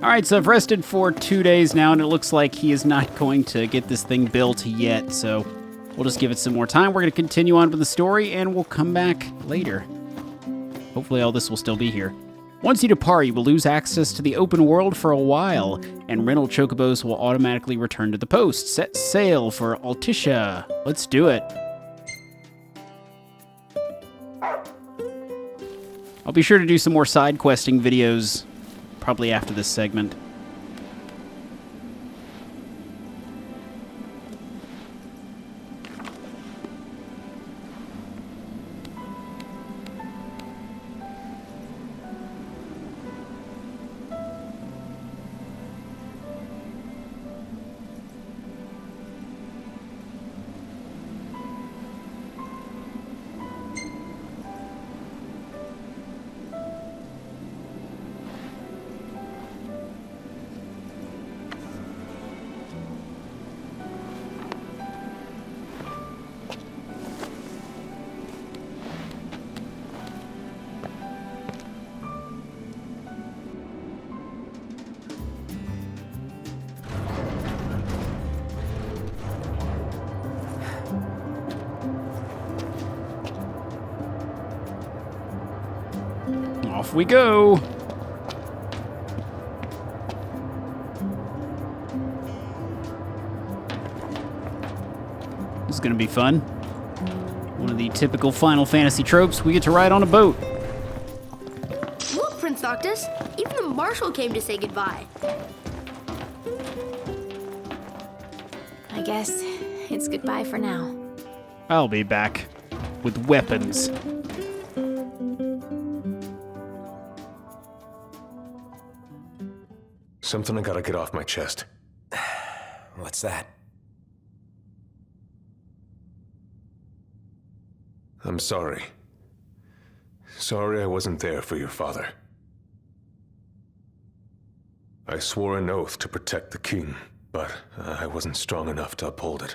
Alright, so I've rested for 2 days now, and it looks like he is not going to get this thing built yet, so we'll just give it some more time. We're going to continue on with the story, and we'll come back later. Hopefully all this will still be here. Once you depart, you will lose access to the open world for a while, and rental chocobos will automatically return to the post. Set sail for Altissia. Let's do it. I'll be sure to do some more side questing videos probably after this segment. Off we go. This is going to be fun. One of the typical Final Fantasy tropes, we get to ride on a boat. Look, Prince Noctis, even the marshal came to say goodbye. I guess it's goodbye for now. I'll be back with weapons. Something I gotta get off my chest. What's that? I'm sorry. Sorry I wasn't there for your father. I swore an oath to protect the king, but I wasn't strong enough to uphold it.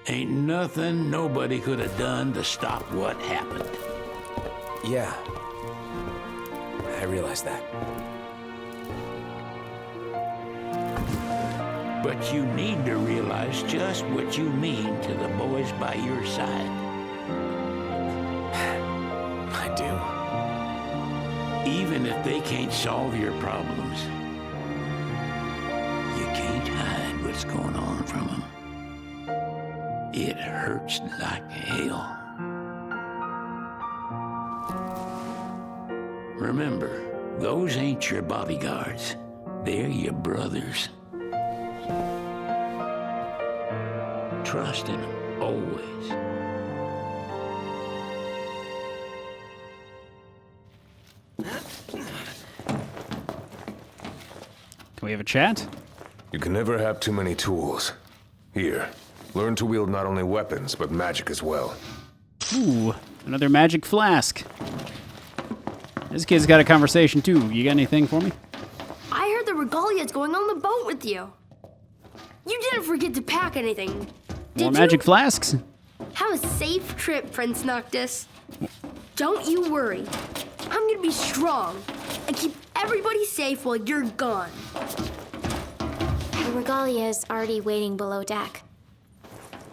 Ain't nothing nobody could have done to stop what happened. Yeah. I realize that. But you need to realize just what you mean to the boys by your side. I do. Even if they can't solve your problems, you can't hide what's going on from them. It hurts like hell. Remember, those ain't your bodyguards. They're your brothers. Trust in them, always. Can we have a chat? You can never have too many tools. Here, learn to wield not only weapons, but magic as well. Ooh, another magic flask. This kid's got a conversation too. You got anything for me? I heard the Regalia's going on the boat with you. You didn't forget to pack anything, did More magic you? flasks? Have a safe trip, Prince Noctis. Don't you worry. I'm gonna be strong and keep everybody safe while you're gone. The regalia is already waiting below deck.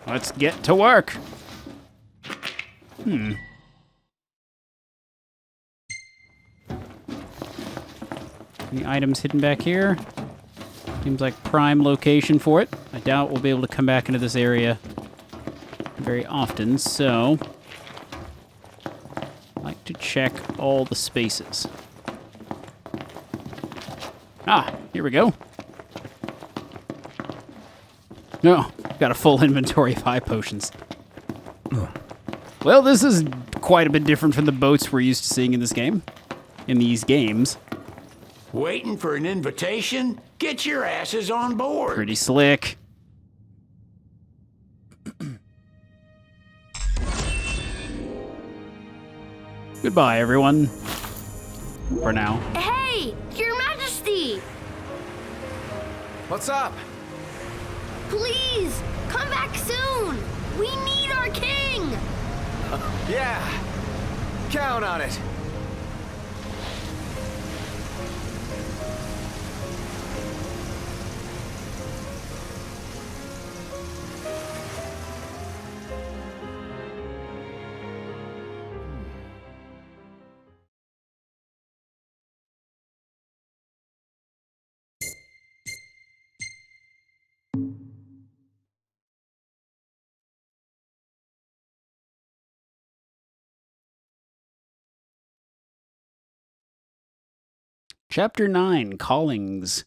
Let's get to work. Any items hidden back here? Seems like prime location for it. I doubt we'll be able to come back into this area very often, so I like to check all the spaces. Ah, here we go. No, got a full inventory of high potions. Well, this is quite a bit different from the boats we're used to seeing in this game. In these games. Waiting for an invitation? Get your asses on board. Pretty slick. Goodbye, everyone. For now. Hey, Your Majesty! What's up? Please, come back soon! We need our king! Yeah. Count on it. Chapter 9, Callings.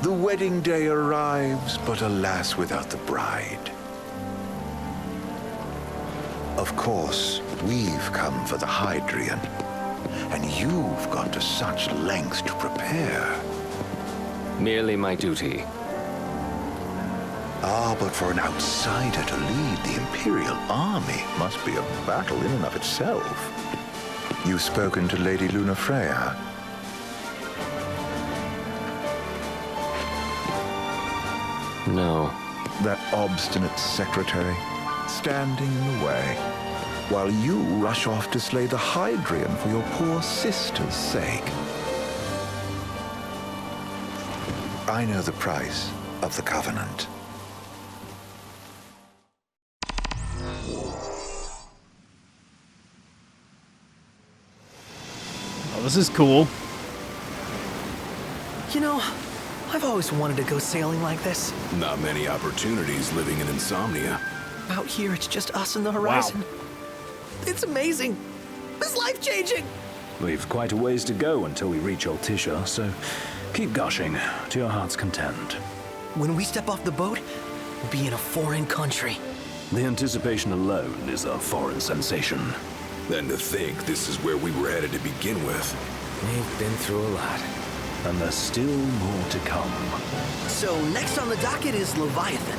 The wedding day arrives, but alas, without the bride. Of course, we've come for the Hydrian, and you've gone to such lengths to prepare. Merely my duty. Ah, but for an outsider to lead the Imperial army must be a battle in and of itself. You've spoken to Lady Lunafreya. No. That obstinate secretary, standing in the way, while you rush off to slay the Hydrian for your poor sister's sake. I know the price of the Covenant. Oh, this is cool. You know, I've always wanted to go sailing like this. Not many opportunities living in Insomnia. Out here, it's just us and the horizon. It's amazing. It's life-changing. We've quite a ways to go until we reach Altissia, so keep gushing to your heart's content. When we step off the boat, we'll be in a foreign country. The anticipation alone is a foreign sensation. Then to think this is where we were headed to begin with. We've been through a lot. And there's still more to come. So next on the docket is Leviathan.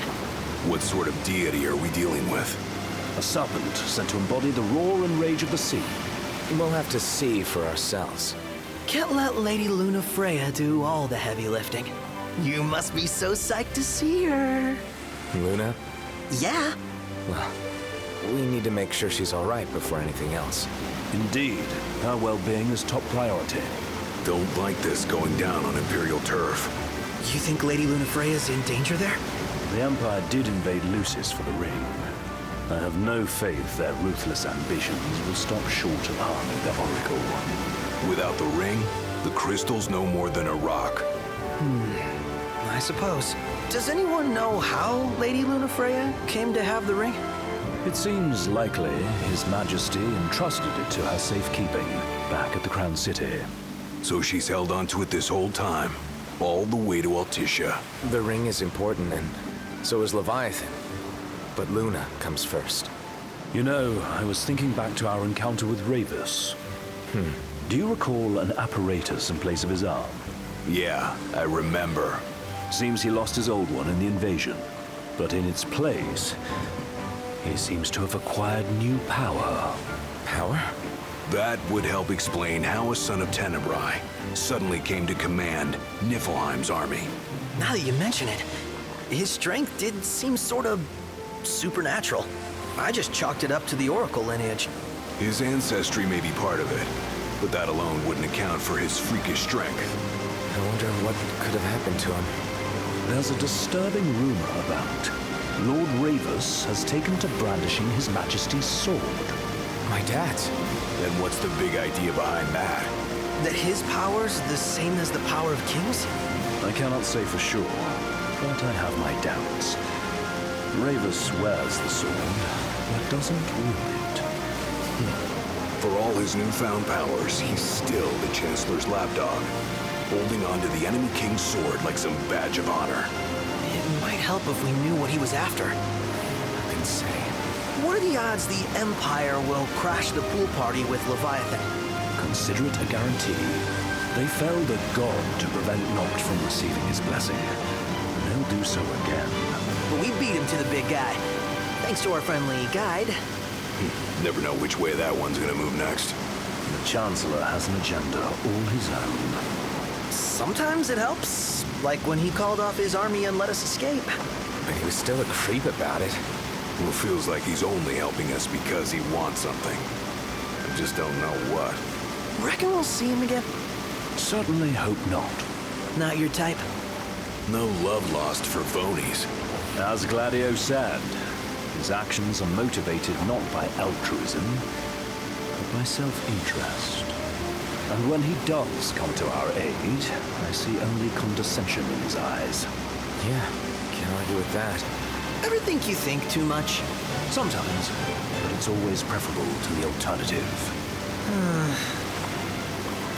What sort of deity are we dealing with? A serpent sent to embody the roar and rage of the sea. We'll have to see for ourselves. Can't let Lady Lunafreya do all the heavy lifting. You must be so psyched to see her. Luna? Yeah. Well, we need to make sure she's all right before anything else. Indeed, her well-being is top priority. Don't like this going down on Imperial turf. You think Lady Lunafreya's in danger there? The Empire did invade Lucis for the ring. I have no faith their ruthless ambitions will stop short of harming the Oracle. Without the ring, the crystal's no more than a rock. I suppose. Does anyone know how Lady Lunafreya came to have the ring? It seems likely His Majesty entrusted it to her safekeeping back at the Crown City. So she's held onto it this whole time, all the way to Altissia. The ring is important, and so is Leviathan. But Luna comes first. You know, I was thinking back to our encounter with Ravus. Do you recall an apparatus in place of his arm? Yeah, I remember. Seems he lost his old one in the invasion. But in its place, he seems to have acquired new power. Power? That would help explain how a son of Tenebrae suddenly came to command Niflheim's army. Now that you mention it, his strength did seem sort of supernatural. I just chalked it up to the Oracle lineage. His ancestry may be part of it, but that alone wouldn't account for his freakish strength. I wonder what could have happened to him. There's a disturbing rumor about Lord Ravus has taken to brandishing His Majesty's sword. My dad's. Then what's the big idea behind that? That his power's the same as the power of kings? I cannot say for sure, but I have my doubts. Ravus wears the sword, but doesn't wield it. For all his newfound powers, he's still the Chancellor's lapdog, holding onto the enemy king's sword like some badge of honor. It might help if we knew what he was after. Who can say? What are the odds the Empire will crash the pool party with Leviathan? Consider it a guarantee. They felled a god to prevent Noct from receiving his blessing. They'll do so again. But we beat him to the big guy, thanks to our friendly guide. Never know which way that one's gonna move next. The Chancellor has an agenda all his own. Sometimes it helps, like when he called off his army and let us escape. But he was still a creep about it. Well, feels like he's only helping us because he wants something. I just don't know what. Reckon we'll see him again? Certainly hope not. Not your type? No love lost for phonies. As Gladio said, his actions are motivated not by altruism, but by self-interest. And when he does come to our aid, I see only condescension in his eyes. Yeah, can't argue with that. Ever think you think too much? Sometimes, but it's always preferable to the alternative.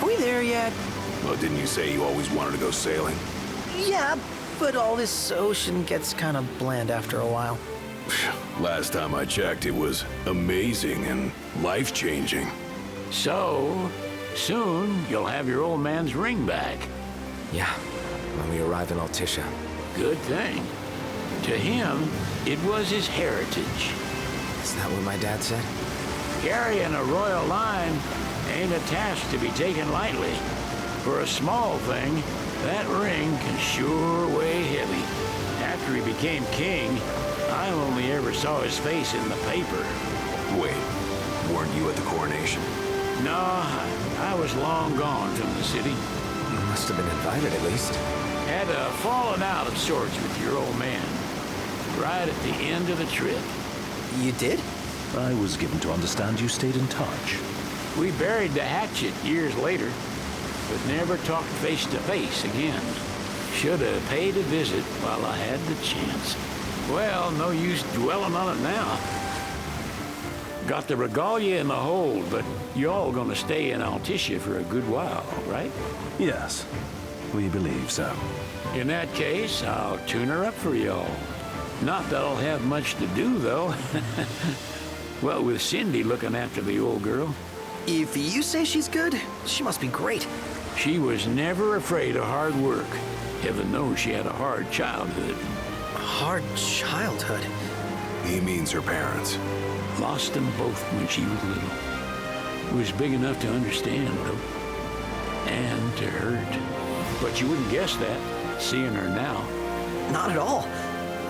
Are we there yet? Well, didn't you say you always wanted to go sailing? Yeah, but all this ocean gets kind of bland after a while. Last time I checked, it was amazing and life-changing. So, soon you'll have your old man's ring back. Yeah, when we arrive in Altissia. Good thing. To him, it was his heritage. Isn't that what my dad said? Carrying a royal line ain't a task to be taken lightly. For a small thing, that ring can sure weigh heavy. After he became king, I only ever saw his face in the paper. Wait, weren't you at the coronation? No, I was long gone from the city. You must have been invited at least. Had a falling out of sorts with your old man. Right at the end of the trip. You did? I was given to understand you stayed in touch. We buried the hatchet years later, but never talked face to face again. Should have paid a visit while I had the chance. Well, no use dwelling on it now. Got the regalia in the hold, but y'all gonna stay in Altissia for a good while, right? Yes, we believe so. In that case, I'll tune her up for y'all. Not that I'll have much to do, though. Well, with Cindy looking after the old girl. If you say she's good, she must be great. She was never afraid of hard work. Heaven knows she had a hard childhood. Hard childhood? He means her parents. Lost them both when she was little. Was big enough to understand, though. And to hurt. But you wouldn't guess that, seeing her now. Not at all.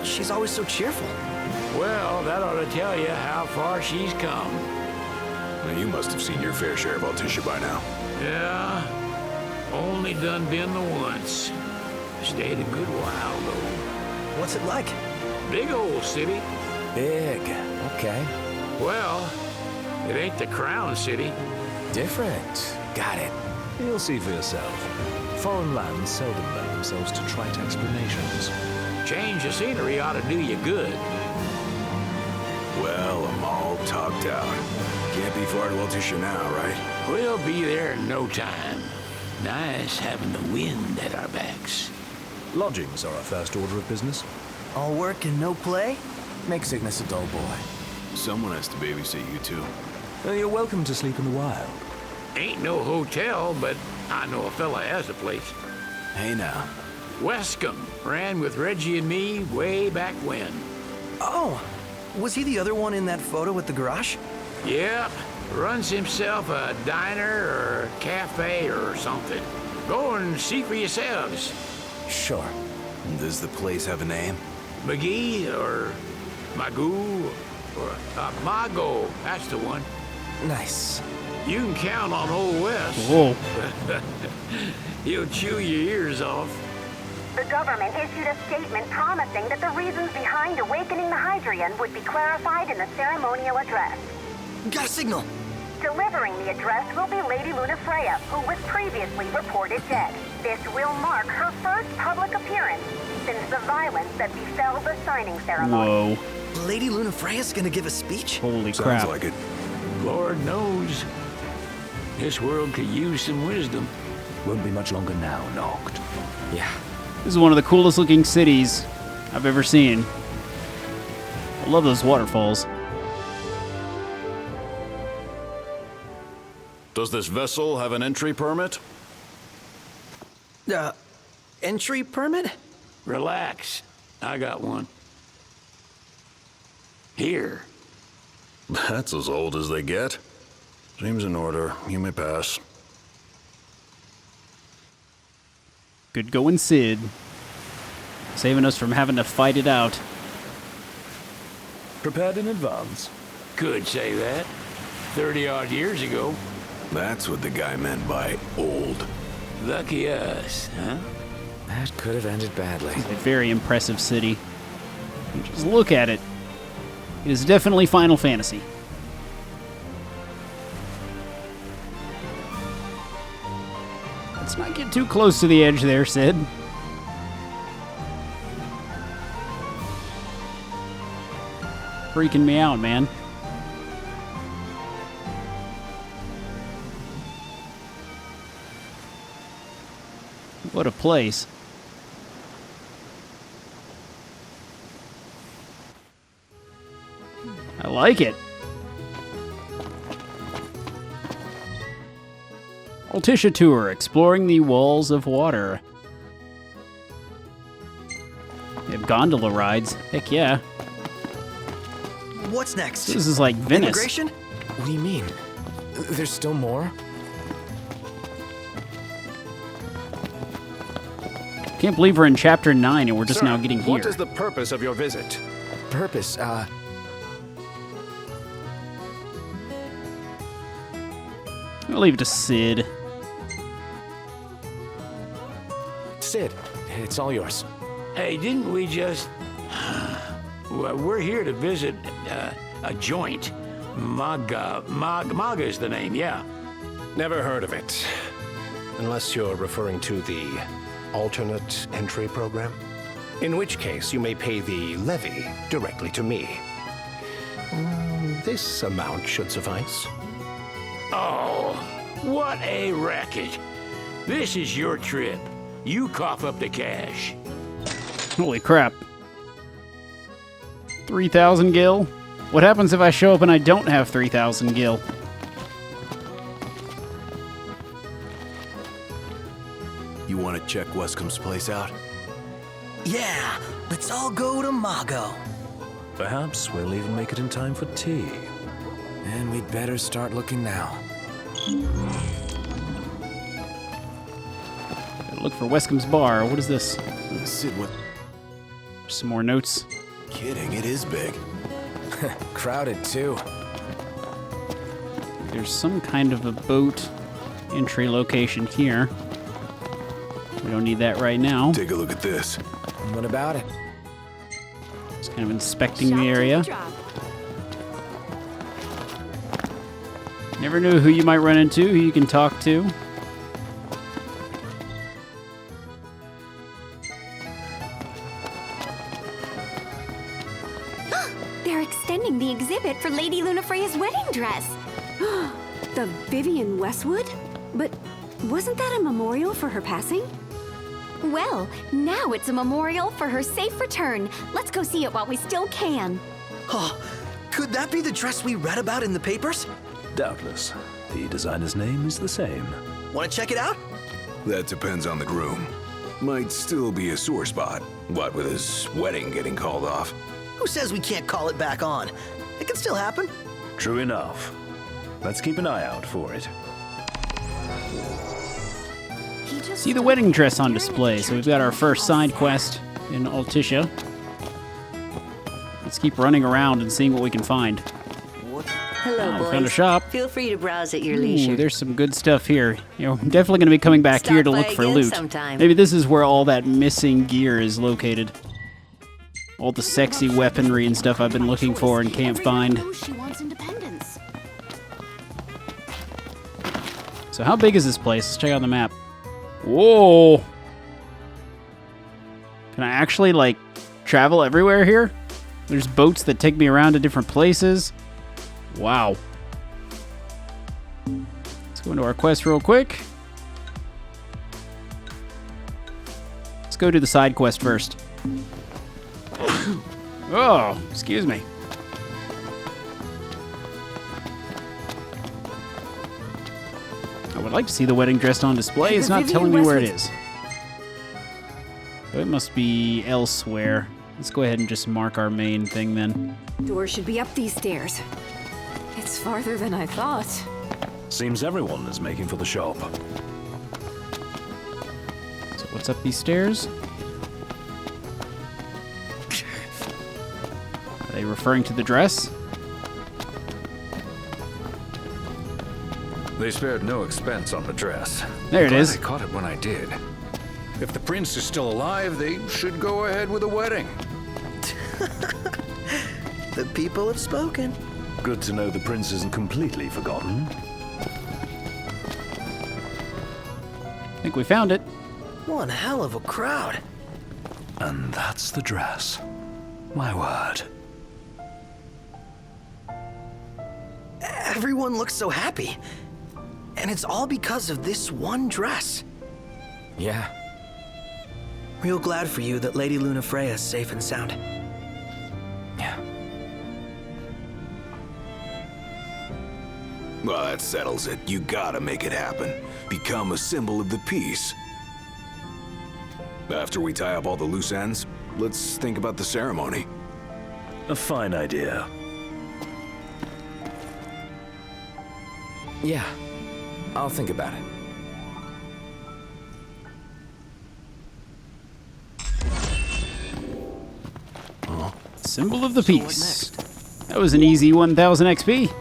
She's always so cheerful. Well, that ought to tell you how far she's come. Now, you must have seen your fair share of Altissia by now. Yeah, only done been the once. Stayed a good while, though. What's it like? Big old city. Big, okay. Well, it ain't the crown city. Different. Got it. You'll see for yourself. Foreign lands seldom lend themselves to trite explanations. Change of scenery ought to do you good. Well, I'm all talked out. Can't be far to Altissia now, right? We'll be there in no time. Nice having the wind at our backs. Lodgings are our first order of business. All work and no play? Make Cygnus a dull boy. Someone has to babysit you, too. You're welcome to sleep in the wild. Ain't no hotel, but I know a fella has a place. Hey, now. Wescombe ran with Reggie and me way back when. Oh, was he the other one in that photo with the garage? Yep, runs himself a diner or cafe or something. Go and see for yourselves. Sure. Does the place have a name? McGee or Magoo or Mago, that's the one. Nice. You can count on Old West. Whoa. He'll chew your ears off. The government issued a statement promising that the reasons behind awakening the Hydrian would be clarified in the ceremonial address. Got a signal. Delivering the address will be Lady Lunafreya, who was previously reported dead. This will mark her first public appearance since the violence that befell the signing ceremony. Whoa. Lady Lunafreya's gonna give a speech? Holy crap. Sounds like it. Lord knows. This world could use some wisdom. Won't be much longer now, Noct. Yeah. This is one of the coolest looking cities I've ever seen. I love those waterfalls. Does this vessel have an entry permit? Entry permit? Relax. I got one. Here. That's as old as they get. Seems in order. You may pass. Good going, Sid. Saving us from having to fight it out. Prepared in advance. Could say that. 30-odd years ago. That's what the guy meant by old. Lucky us, huh? That could have ended badly. It's a very impressive city. Just look at it. It is definitely Final Fantasy. Let's not get too close to the edge there, Sid. Freaking me out, man. What a place. I like it. Altissia Tour, exploring the walls of water. They have gondola rides. Heck yeah. What's next? This is like Venice. Immigration? What do you mean? There's still more? Can't believe we're in Chapter 9 and we're just Sir, now getting here. What is the purpose of your visit? Purpose, I'll leave it to Sid. Sid, it's all yours. Hey, didn't we just... Well, we're here to visit a joint. Maga is the name, yeah. Never heard of it. Unless you're referring to the alternate entry program. In which case, you may pay the levy directly to me. This amount should suffice. Oh, what a racket. This is your trip. You cough up the cash. Holy crap. 3,000 gil? What happens if I show up and I don't have 3,000 gil? You want to check Wescom's place out? Yeah, let's all go to Mago. Perhaps we'll even make it in time for tea. And we'd better start looking now. Gotta look for Wescom's bar. What is this? Sid, what? Some more notes. Kidding, it is big. Crowded, too. There's some kind of a boat entry location here. We don't need that right now. Take a look at this. What about it? Just kind of inspecting the area. Never knew who you might run into, who you can talk to. They're extending the exhibit for Lady Lunafreya's wedding dress. The Vivian Westwood? But wasn't that a memorial for her passing? Well, now it's a memorial for her safe return. Let's go see it while we still can. Oh, could that be the dress we read about in the papers? Doubtless. The designer's name is the same. Want to check it out? That depends on the groom. Might still be a sore spot. What with his wedding getting called off? Who says we can't call it back on? It can still happen. True enough. Let's keep an eye out for it. See the wedding dress on display. So we've got our first side quest in Altissia. Let's keep running around and seeing what we can find. Hello, I boys. found a shop. Feel free to browse at your leisure. Ooh, there's some good stuff here. You know, I'm definitely going to be coming back Stop here to by look for again loot. sometime. Maybe this is where all that missing gear is located. All the sexy weaponry and stuff I've been looking for and can't find. She wants independence. So how big is this place? Let's check out the map. Whoa! Can I actually, like, travel everywhere here? There's boats that take me around to different places. Wow. Let's go into our quest real quick. Let's go do the side quest first. Oh, excuse me. I would like to see the wedding dress on display. It's not telling me where it is. So it must be elsewhere. Let's go ahead and just mark our main thing then. Door should be up these stairs. It's farther than I thought. Seems everyone is making for the shop. So what's up these stairs? Are they referring to the dress? They spared no expense on the dress. There it is. I caught it when I did. If the prince is still alive, they should go ahead with the wedding. The people have spoken. Good to know the prince isn't completely forgotten. I think we found it. One hell of a crowd. And that's the dress. My word. Everyone looks so happy. And it's all because of this one dress. Yeah. Real glad for you that Lady Lunafreya's safe and sound. Yeah. Well, that settles it. You gotta make it happen. Become a symbol of the peace. After we tie up all the loose ends, let's think about the ceremony. A fine idea. Yeah. I'll think about it. Symbol of the peace. That was an easy 1000 XP.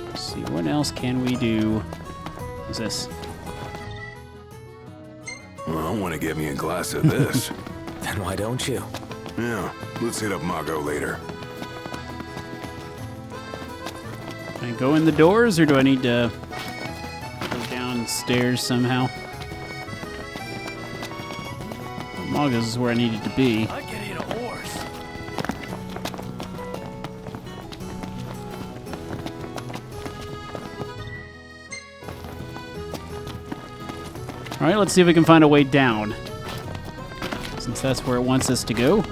Let's see, what else can we do? What's this? Well, I want to get me a glass of this. Then why don't you? Yeah, let's hit up Margot later. Can I go in the doors, or do I need to go downstairs somehow? Margot's is where I needed to be. I can eat a horse. All right, let's see if we can find a way down, since that's where it wants us to go.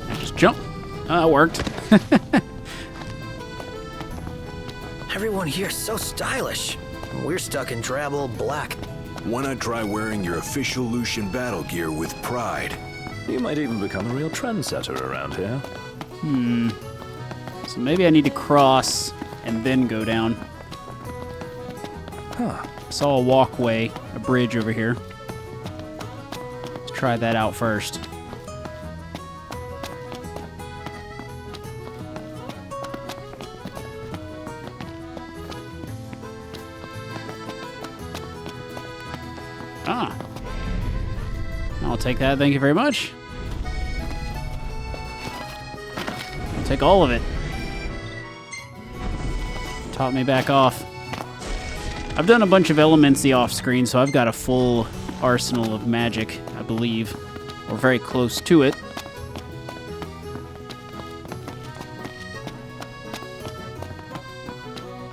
I just jump. It worked. Everyone here's so stylish. We're stuck in drab old black. Why not try wearing your official Lucian battle gear with pride? You might even become a real trendsetter around here. So maybe I need to cross and then go down. Huh. Saw a walkway, a bridge over here. Let's try that out first. Ah. I'll take that, thank you very much. I'll take all of it. Taught me back off. I've done a bunch of Elemency off screen, so I've got a full arsenal of magic, I believe. Or very close to it.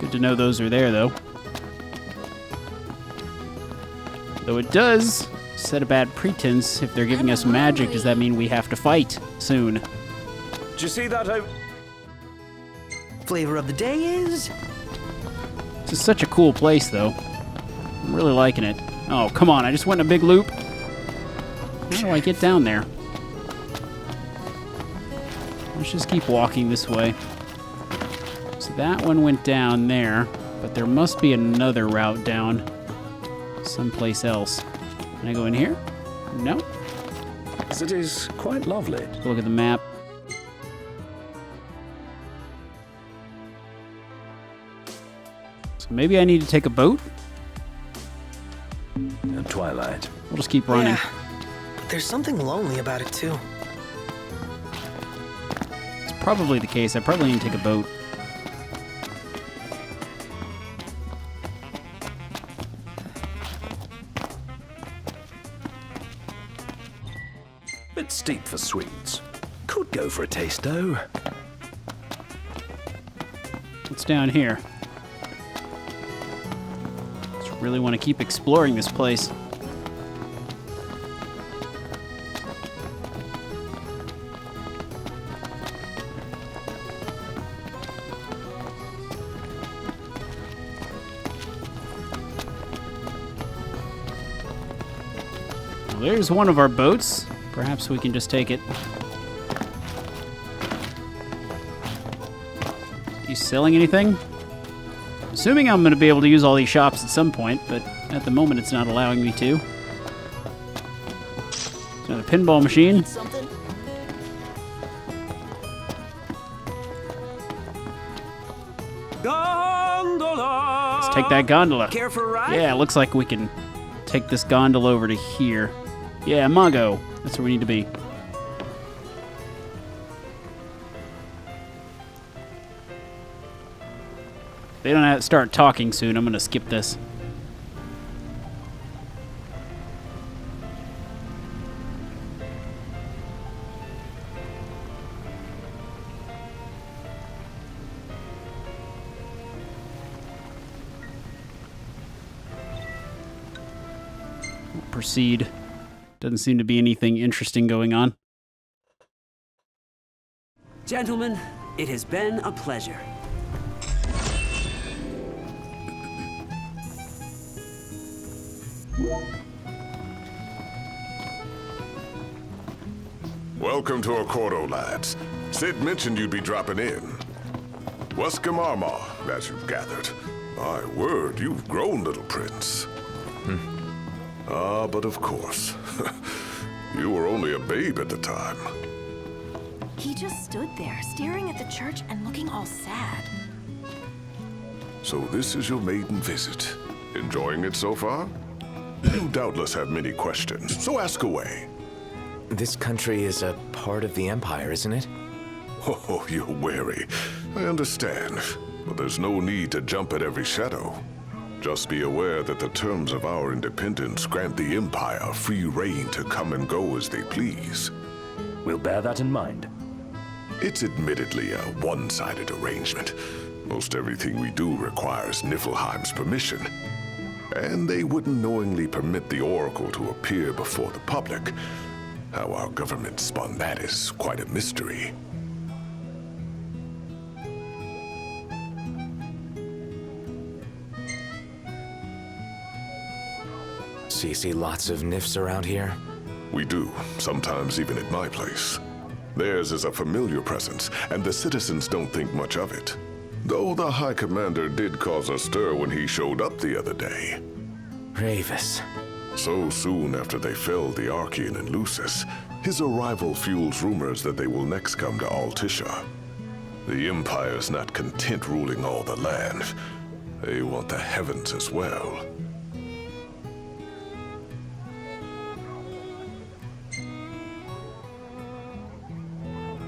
Good to know those are there, though. Though it does set a bad pretense. If they're giving us magic, does that mean we have to fight soon? Did you see that? Flavor of the day is... This is such a cool place, though. I'm really liking it. Oh, come on, I just went in a big loop. How do I get down there? Let's just keep walking this way. So that one went down there, but there must be another route down. someplace else. Can I go in here? No. The city's quite lovely. Let's look at the map. So maybe I need to take a boat? At twilight. We'll just keep running. Yeah, but there's something lonely about it, too. It's probably the case. I probably need to take a boat. Bit steep for sweets. Could go for a taste, though. What's down here? Just really want to keep exploring this place. Well, there's one of our boats. Perhaps we can just take it. You selling anything? Assuming I'm going to be able to use all these shops at some point, but at the moment it's not allowing me to. It's not a pinball machine. Gondola! Let's take that gondola. Care for a ride? Yeah, it looks like we can take this gondola over to here. Yeah, Mago. That's where we need to be. They don't have to start talking soon. I'm going to skip this. We'll proceed. Doesn't seem to be anything interesting going on. Gentlemen, it has been a pleasure. Welcome to Accordo, lads. Sid mentioned you'd be dropping in. Wescam Armagh, as you've gathered. My word, you've grown, little prince. Ah, but of course. You were only a babe at the time. He just stood there, staring at the church and looking all sad. So this is your maiden visit. Enjoying it so far? You doubtless have many questions, so ask away. This country is a part of the Empire, isn't it? Oh, you're wary. I understand. But there's no need to jump at every shadow. Just be aware that the terms of our independence grant the Empire free reign to come and go as they please. We'll bear that in mind. It's admittedly a one-sided arrangement. Most everything we do requires Niflheim's permission. And they wouldn't knowingly permit the Oracle to appear before the public. How our government spun that is quite a mystery. So you see lots of Nifs around here? We do, sometimes even at my place. Theirs is a familiar presence, and the citizens don't think much of it. Though the High Commander did cause a stir when he showed up the other day. Ravis. So soon after they felled the Archean and Lucis, his arrival fuels rumors that they will next come to Altissia. The Empire's not content ruling all the land. They want the heavens as well.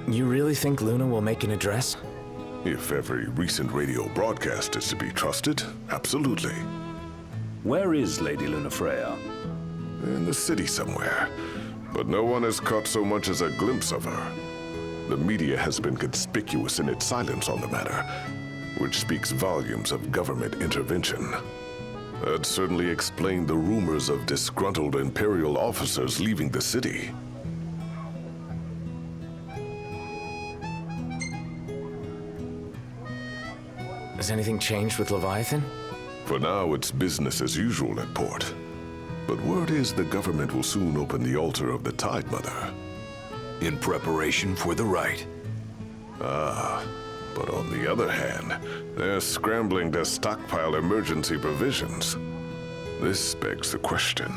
You really think Luna will make an address? If every recent radio broadcast is to be trusted, absolutely. Where is Lady Lunafreya? In the city somewhere. But no one has caught so much as a glimpse of her. The media has been conspicuous in its silence on the matter, which speaks volumes of government intervention. That certainly explained the rumors of disgruntled Imperial officers leaving the city. Has anything changed with Leviathan? For now, it's business as usual at port. But word is the government will soon open the altar of the Tide Mother. In preparation for the rite. Ah, but on the other hand, they're scrambling to stockpile emergency provisions. This begs the question.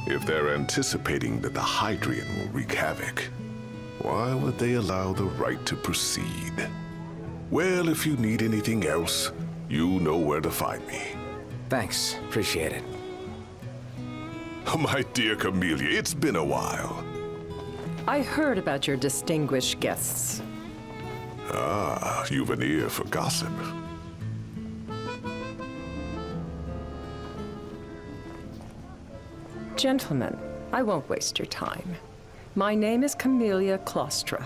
If they're anticipating that the Hydrian will wreak havoc, why would they allow the right to proceed? Well, if you need anything else, you know where to find me. Thanks. Appreciate it. My dear Camellia, it's been a while. I heard about your distinguished guests. Ah, you've an ear for gossip. Gentlemen, I won't waste your time. My name is Camellia Claustra.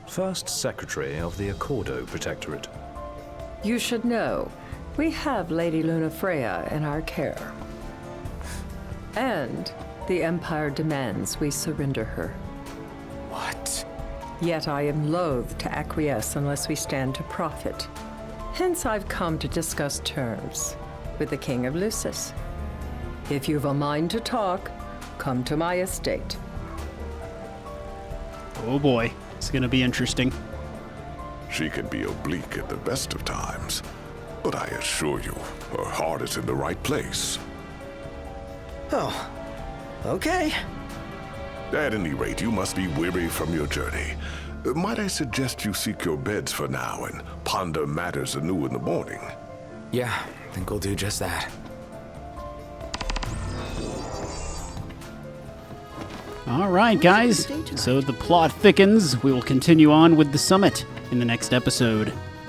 First Secretary of the Accordo Protectorate. You should know, we have Lady Lunafreya in our care. And the Empire demands we surrender her. What? Yet I am loath to acquiesce unless we stand to profit. Hence I've come to discuss terms with the King of Lucis. If you've a mind to talk, come to my estate. Oh boy, it's gonna be interesting. She can be oblique at the best of times, but I assure you, her heart is in the right place. Oh, okay. At any rate, you must be weary from your journey. Might I suggest you seek your beds for now and ponder matters anew in the morning? Yeah, I think we'll do just that. All right, guys. So the plot thickens. We will continue on with the summit in the next episode.